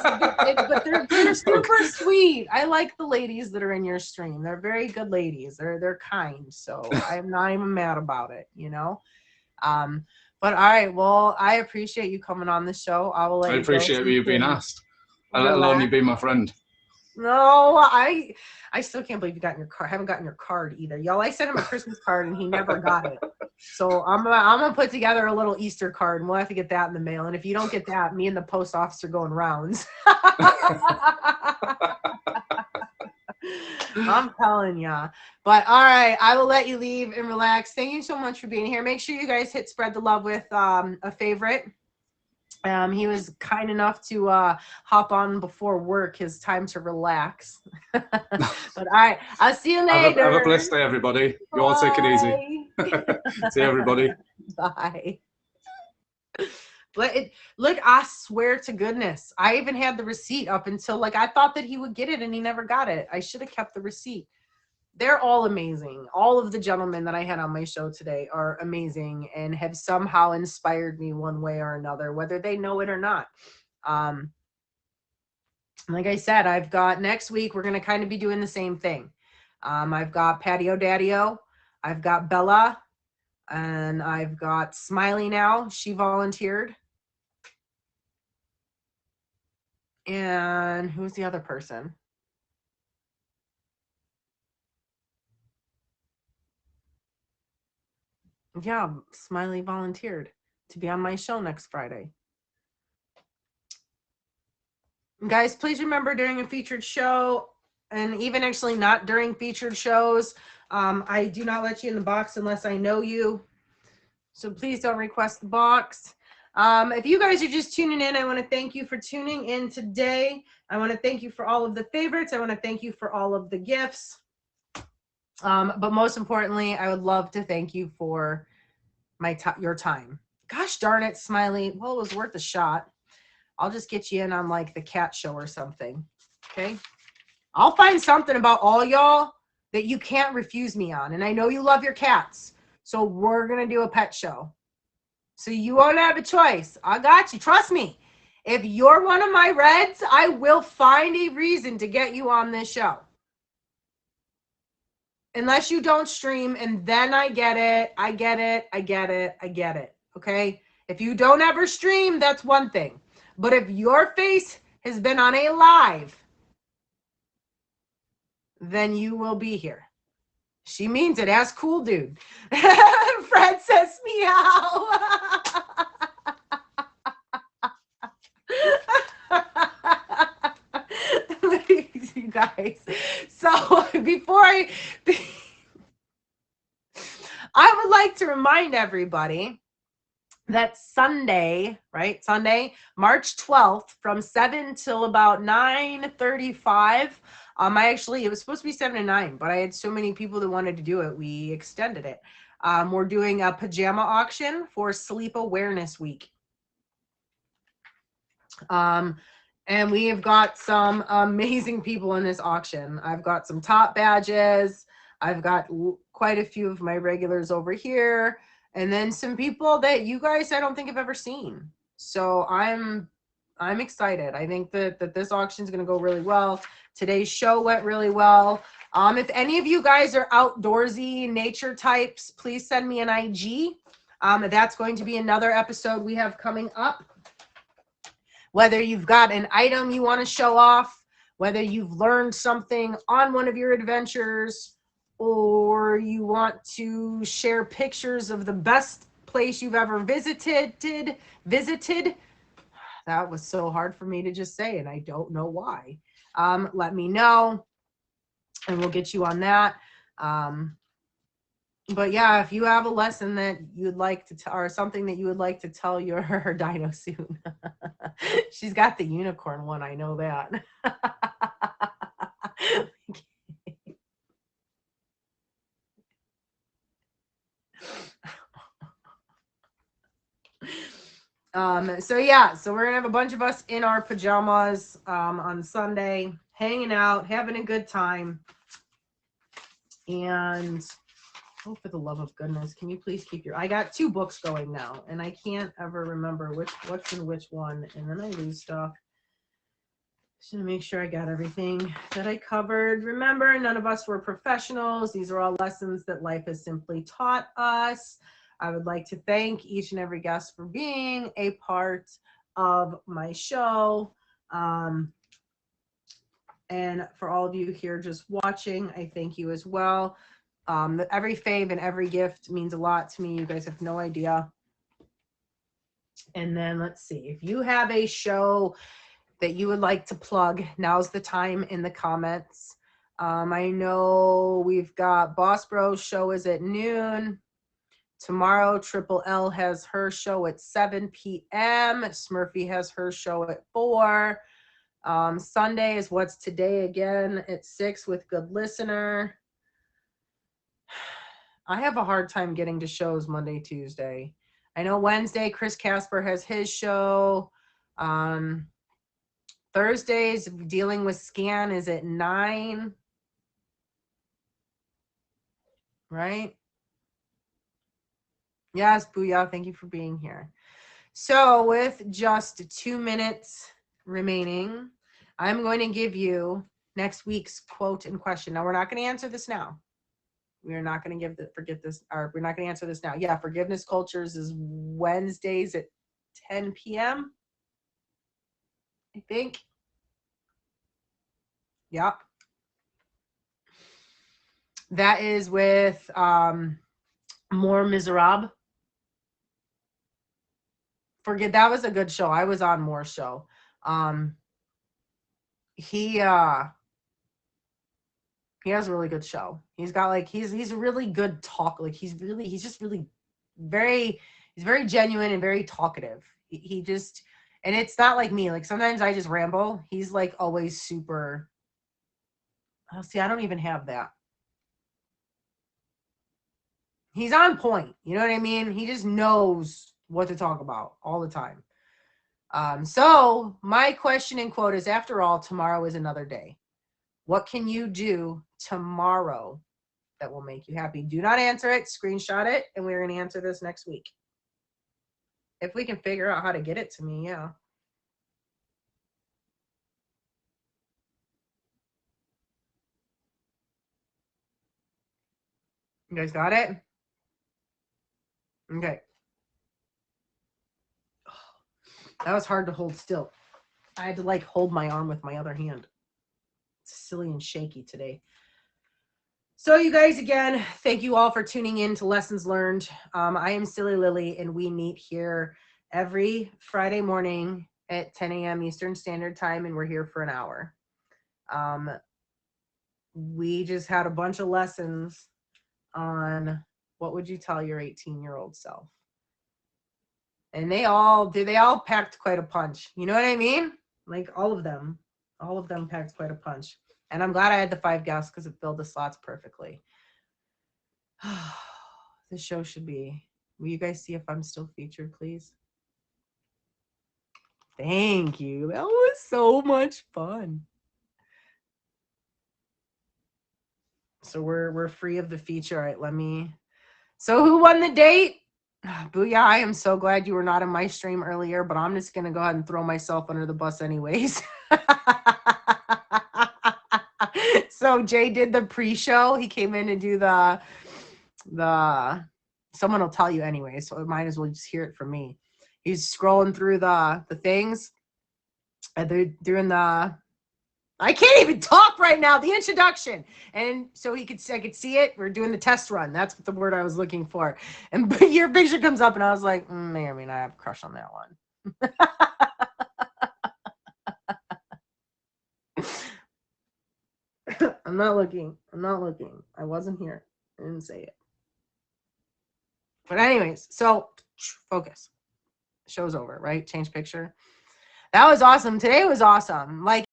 but they're super sweet. I like the ladies that are in your stream. They're very good ladies. They're kind. So I'm not even mad about it, you know. But all right, well, I appreciate you coming on the show. I appreciate you being asked. Let alone you being my friend. No, I still can't believe you got in your car. Haven't gotten your card either, y'all. I sent him a Christmas card and he never got it. So I'm gonna put together a little Easter card and we'll have to get that in the mail. And if you don't get that, me and the post office are going rounds. I'm telling ya. But all right, I will let you leave and relax. Thank you so much for being here. Make sure you guys hit spread the love with a favorite. He was kind enough to hop on before work, his time to relax. But all right, I'll see you later. Have a blessed day, everybody. You all take it easy. See you, everybody. Bye. Look, I swear to goodness, I even had the receipt up until I thought that he would get it and he never got it. I should have kept the receipt. They're all amazing. All of the gentlemen that I had on my show today are amazing and have somehow inspired me one way or another, whether they know it or not. Like I said, I've got next week, we're going to kind of be doing the same thing. I've got Patio Daddy-O, I've got Bella, and I've got Smiley now. She volunteered. And who's the other person? Yeah, Smiley volunteered to be on my show next Friday. Guys, please remember, during a featured show, and even actually not during featured shows, I do not let you in the box unless I know you. So please don't request the box. If you guys are just tuning in, I want to thank you for tuning in today. I want to thank you for all of the favorites. I want to thank you for all of the gifts. But most importantly, I would love to thank you for your time. Gosh darn it, Smiley. Well, it was worth a shot. I'll just get you in on the cat show or something. Okay. I'll find something about all y'all that you can't refuse me on. And I know you love your cats. So we're going to do a pet show. So you won't have a choice. I got you. Trust me. If you're one of my reds, I will find a reason to get you on this show. Unless you don't stream, and then I get it. I get it. Okay? If you don't ever stream, that's one thing. But if your face has been on a live, then you will be here. She means it. Ask Cool Dude. Fred says meow. You guys. So before I would like to remind everybody That's Sunday, right? Sunday, March 12th from 7 till about 9:35. It was supposed to be 7 to 9, but I had so many people that wanted to do it, we extended it. We're doing a pajama auction for Sleep Awareness Week. And we have got some amazing people in this auction. I've got some top badges. I've got quite a few of my regulars over here. And then some people that you guys I don't think have ever seen. So I'm excited. I think that this auction is going to go really well. Today's show went really well. If any of you guys are outdoorsy nature types, please send me an IG. That's going to be another episode we have coming up. Whether you've got an item you want to show off, whether you've learned something on one of your adventures, or you want to share pictures of the best place you've ever visited. That was so hard for me to just say, and I don't know why. Let me know, and we'll get you on that. But yeah, if you have a lesson that you'd like to tell, or something that you would like to tell your dino soon. She's got the unicorn one, I know that. So we're gonna have a bunch of us in our pajamas on Sunday, hanging out, having a good time. And oh, for the love of goodness, can you please keep I got 2 books going now, and I can't ever remember what's in which one, and then I lose stuff. Just to make sure I got everything that I covered. Remember, none of us were professionals. These are all lessons that life has simply taught us. I would like to thank each and every guest for being a part of my show. And for all of you here just watching, I thank you as well. Every fave and every gift means a lot to me. You guys have no idea. And then let's see. If you have a show that you would like to plug, now's the time in the comments. I know we've got Boss Bros show is at noon. Tomorrow, Triple L has her show at 7 p.m. Smurfy has her show at 4. Sunday is What's Today again at 6 with Good Listener. I have a hard time getting to shows Monday, Tuesday. I know Wednesday, Chris Casper has his show. Thursdays, Dealing with Scan is at 9. Right? Yes, Booyah, thank you for being here. So with just 2 minutes remaining, I'm going to give you next week's quote and question. Now, we're not going to answer this now. We're not going to we're not going to answer this now. Yeah, Forgiveness Cultures is Wednesdays at 10 p.m. I think. Yeah. That is with More Miserable. That was a good show. I was on Moore's show. He has a really good show. He's got he's a really good talk. He's very genuine and very talkative. He just, and it's not like me. Sometimes I just ramble. He's always super. Oh, see, I don't even have that. He's on point. You know what I mean? He just knows what to talk about all the time. So my question and quote is, after all, tomorrow is another day. What can you do tomorrow that will make you happy? Do not answer it. Screenshot it. And we're going to answer this next week. If we can figure out how to get it to me, yeah. You guys got it? Okay. That was hard to hold still. I had to hold my arm with my other hand. It's silly and shaky today. So you guys, again, thank you all for tuning in to Lessons Learned. I am Silly Lily, and we meet here every Friday morning at 10 a.m. Eastern Standard Time, and we're here for an hour. We just had a bunch of lessons on what would you tell your 18-year-old self. And they all packed quite a punch. You know what I mean? Like all of them packed quite a punch. And I'm glad I had the 5 guests because it filled the slots perfectly. This show should be. Will you guys see if I'm still featured, please? Thank you. That was so much fun. So we're free of the feature. All right, let me. So who won the date? Booyah, I am so glad you were not in my stream earlier, but I'm just going to go ahead and throw myself under the bus anyways. So Jay did the pre-show. He came in to do the someone will tell you anyway, so it might as well just hear it from me. He's scrolling through the things. And they're doing the I can't even talk right now. The introduction. And so I could see it. We're doing the test run. That's the word I was looking for. And your picture comes up and I was like, may or may not have a crush on that one. I'm not looking. I wasn't here. I didn't say it. But anyways, so focus. Show's over, right? Change picture. That was awesome. Today was awesome. Like,